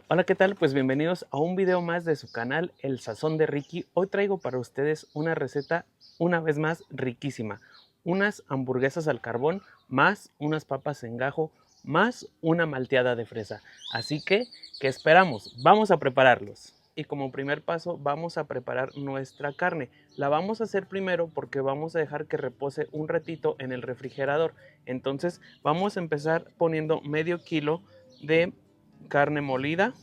Hola, ¿qué tal? Pues bienvenidos a un video más de su canal El Sazón de Ricky. Hoy traigo para ustedes una receta una vez más riquísima. Unas hamburguesas al carbón, más unas papas en gajo, más una malteada de fresa. Así que, ¿qué esperamos? Vamos a prepararlos. Y como primer paso vamos a preparar nuestra carne. La vamos a hacer primero porque vamos a dejar que repose un ratito en el refrigerador. Entonces vamos a empezar poniendo medio kilo de carne molida.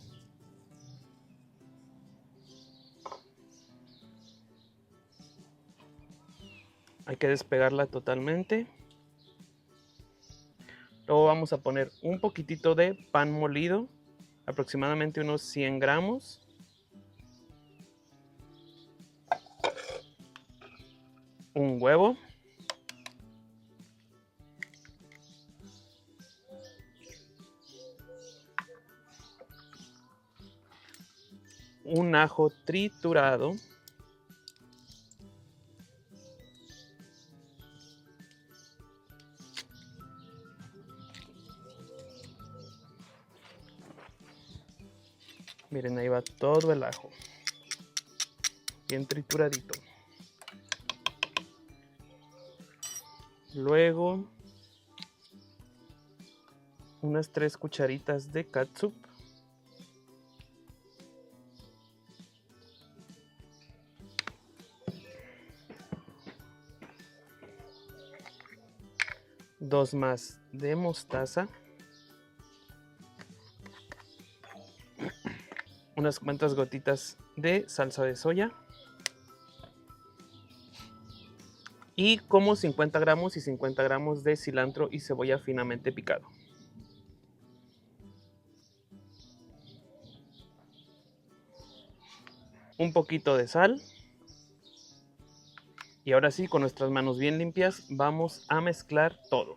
Hay que despegarla totalmente. Luego vamos a poner un poquitito de pan molido, aproximadamente unos 100 gramos. Un huevo. Un ajo triturado. Miren, ahí va todo el ajo, bien trituradito. Luego, unas 3 cucharitas de catsup. Dos más de mostaza. Unas cuantas gotitas de salsa de soya. Y como 50 gramos y 50 gramos de cilantro y cebolla finamente picado. Un poquito de sal. Y ahora sí, con nuestras manos bien limpias, vamos a mezclar todo.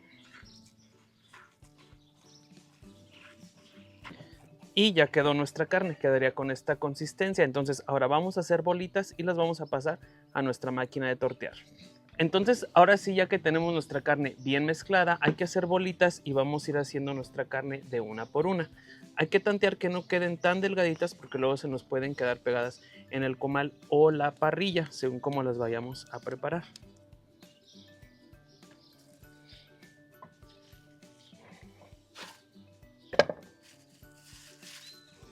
Y ya quedó nuestra carne, quedaría con esta consistencia. Entonces ahora vamos a hacer bolitas y las vamos a pasar a nuestra máquina de tortear. Entonces ahora sí, ya que tenemos nuestra carne bien mezclada, hay que hacer bolitas y vamos a ir haciendo nuestra carne de una por una. Hay que tantear que no queden tan delgaditas porque luego se nos pueden quedar pegadas en el comal o la parrilla, según cómo las vayamos a preparar.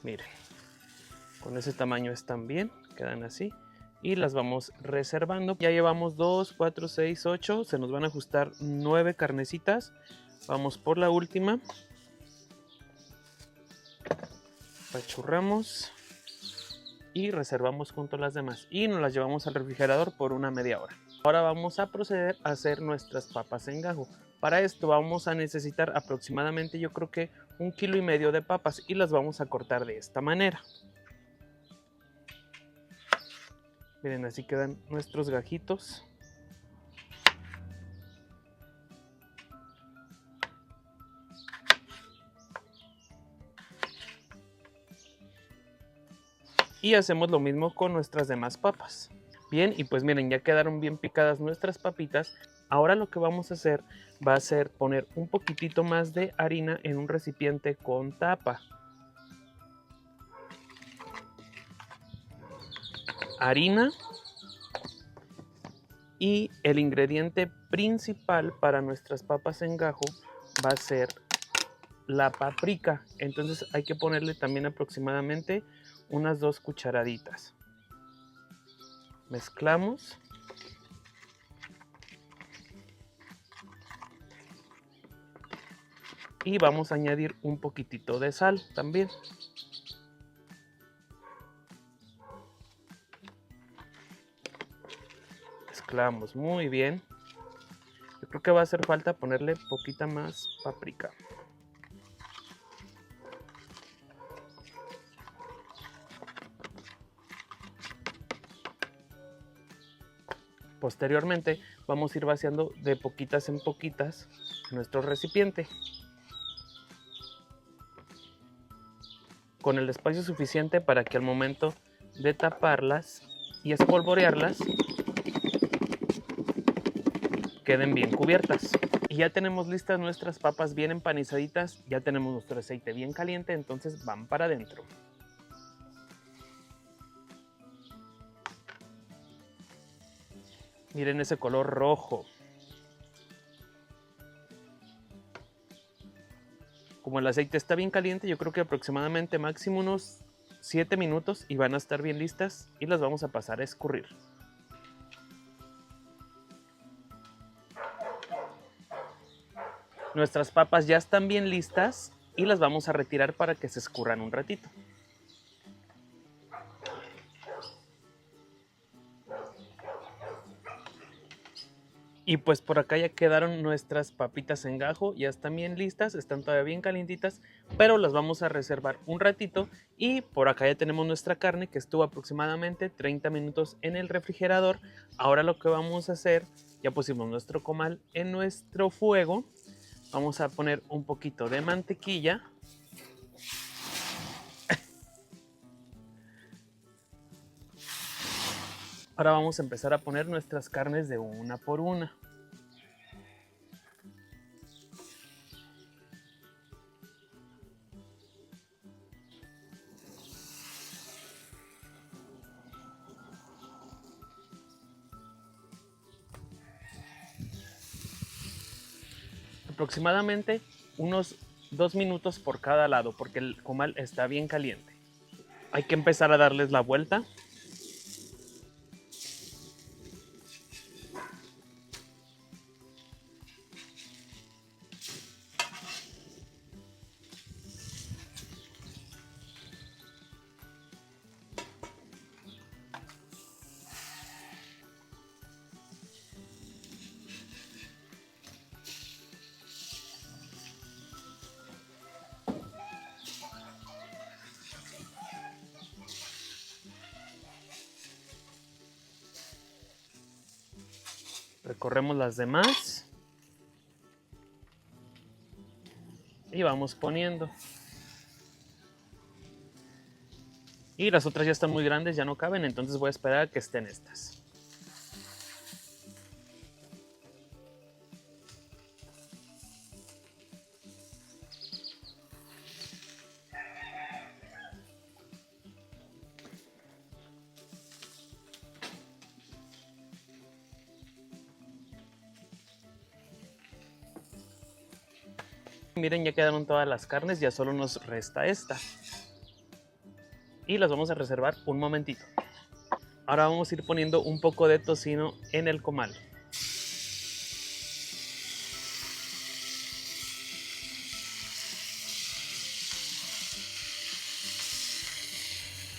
Miren, con ese tamaño están bien, quedan así. Y las vamos reservando. Ya llevamos 2, 4, 6, 8. Se nos van a ajustar 9 carnecitas. Vamos por la última. Apachurramos. Y reservamos junto a las demás. Y nos las llevamos al refrigerador por una media hora. Ahora vamos a proceder a hacer nuestras papas en gajo. Para esto vamos a necesitar aproximadamente, yo creo que 1,5 kilos de papas. Y las vamos a cortar de esta manera. Miren, así quedan nuestros gajitos. Y hacemos lo mismo con nuestras demás papas. Bien, y pues miren, ya quedaron bien picadas nuestras papitas. Ahora lo que vamos a hacer va a ser poner un poquitito más de harina en un recipiente con tapa. Harina. Y el ingrediente principal para nuestras papas en gajo va a ser la paprika. Entonces hay que ponerle también aproximadamente unas 2 cucharaditas. Mezclamos. Y vamos a añadir un poquitito de sal también. Mezclamos muy bien. Yo creo que va a hacer falta ponerle poquita más paprika. Posteriormente vamos a ir vaciando de poquitas en poquitas nuestro recipiente, con el espacio suficiente para que al momento de taparlas y espolvorearlas queden bien cubiertas. Y ya tenemos listas nuestras papas bien empanizaditas, ya tenemos nuestro aceite bien caliente, entonces van para adentro. Miren ese color rojo. Como el aceite está bien caliente, yo creo que aproximadamente máximo unos 7 minutos y van a estar bien listas y las vamos a pasar a escurrir. Nuestras papas ya están bien listas y las vamos a retirar para que se escurran un ratito. Y pues por acá ya quedaron nuestras papitas en gajo, ya están bien listas, están todavía bien calientitas, pero las vamos a reservar un ratito. Y por acá ya tenemos nuestra carne que estuvo aproximadamente 30 minutos en el refrigerador. Ahora lo que vamos a hacer, ya pusimos nuestro comal en nuestro fuego, vamos a poner un poquito de mantequilla. Ahora vamos a empezar a poner nuestras carnes de una por una. Aproximadamente unos 2 minutos por cada lado porque el comal está bien caliente. Hay que empezar a darles la vuelta. Recorremos las demás. Y vamos poniendo. Y las otras ya están muy grandes, ya no caben, entonces voy a esperar a que estén estas. Miren, ya quedaron todas las carnes, ya solo nos resta esta. Y las vamos a reservar un momentito. Ahora vamos a ir poniendo un poco de tocino en el comal.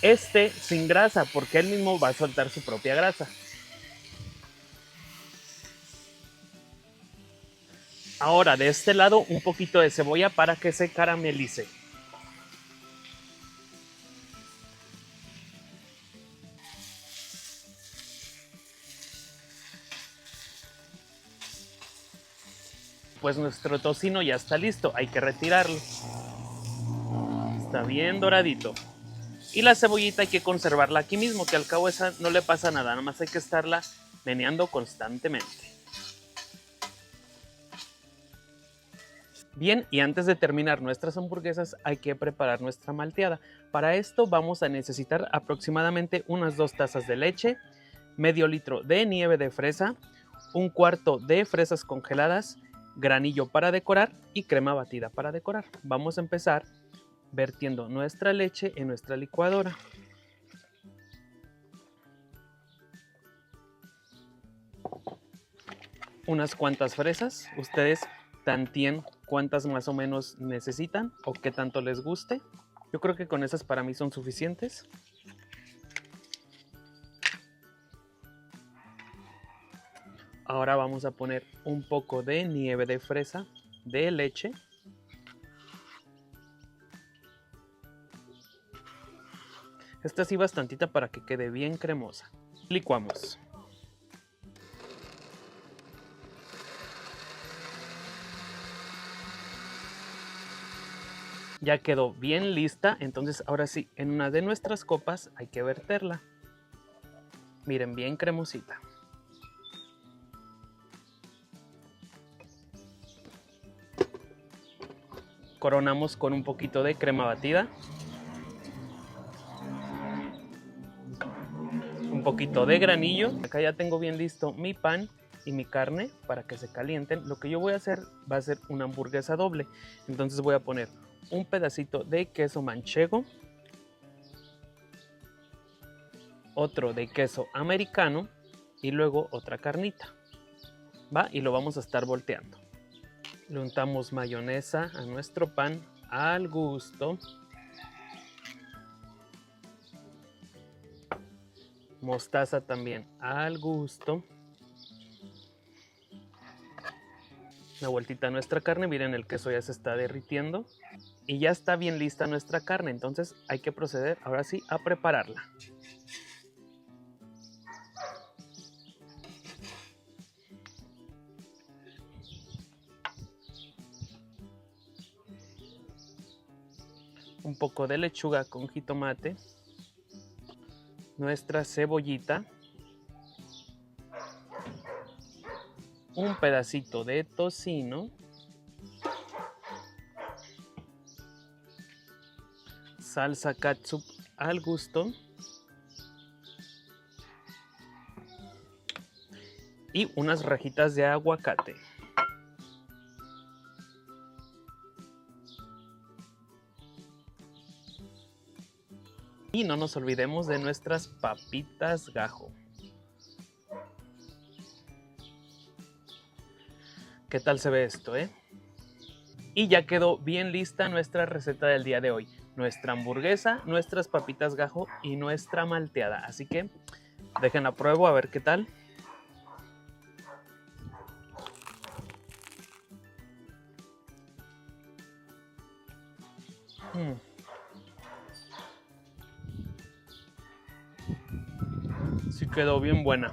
Este sin grasa, porque él mismo va a soltar su propia grasa. Ahora de este lado un poquito de cebolla para que se caramelice. Pues nuestro tocino ya está listo, hay que retirarlo. Está bien doradito. Y la cebollita hay que conservarla aquí mismo, que al cabo esa no le pasa nada, nada más hay que estarla meneando constantemente. Bien, y antes de terminar nuestras hamburguesas hay que preparar nuestra malteada. Para esto vamos a necesitar aproximadamente unas 2 tazas de leche, medio litro de nieve de fresa, un cuarto de fresas congeladas, granillo para decorar y crema batida para decorar. Vamos a empezar vertiendo nuestra leche en nuestra licuadora. Unas cuantas fresas, ustedes tantien cuántas más o menos necesitan o qué tanto les guste. Yo creo que con esas para mí son suficientes. Ahora vamos a poner un poco de nieve de fresa de leche. Esta sí bastantita para que quede bien cremosa. Licuamos. Ya quedó bien lista, entonces ahora sí, en una de nuestras copas hay que verterla. Miren, bien cremosita. Coronamos con un poquito de crema batida, un poquito de granillo. Acá ya tengo bien listo mi pan y mi carne para que se calienten. Lo que yo voy a hacer va a ser una hamburguesa doble. Entonces voy a poner un pedacito de queso manchego, otro de queso americano y luego otra carnita. ¿Va? Y lo vamos a estar volteando. Le untamos mayonesa a nuestro pan al gusto. Mostaza también al gusto. Una vueltita a nuestra carne. Miren, el queso ya se está derritiendo. Y ya está bien lista nuestra carne. Entonces hay que proceder ahora sí a prepararla. Un poco de lechuga con jitomate, nuestra cebollita, un pedacito de tocino, salsa catsup al gusto y unas rajitas de aguacate. Y no nos olvidemos de nuestras papitas gajo. ¿Qué tal se ve esto, Y ya quedó bien lista nuestra receta del día de hoy. Nuestra hamburguesa, nuestras papitas gajo y nuestra malteada. Así que dejen a prueba a ver qué tal. Sí quedó bien buena.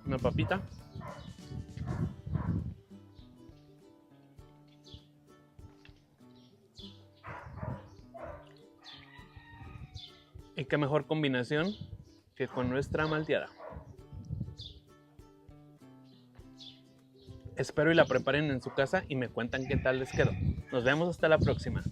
Una papita. Y qué mejor combinación que con nuestra malteada. Espero y la preparen en su casa y me cuentan qué tal les quedó. Nos vemos hasta la próxima.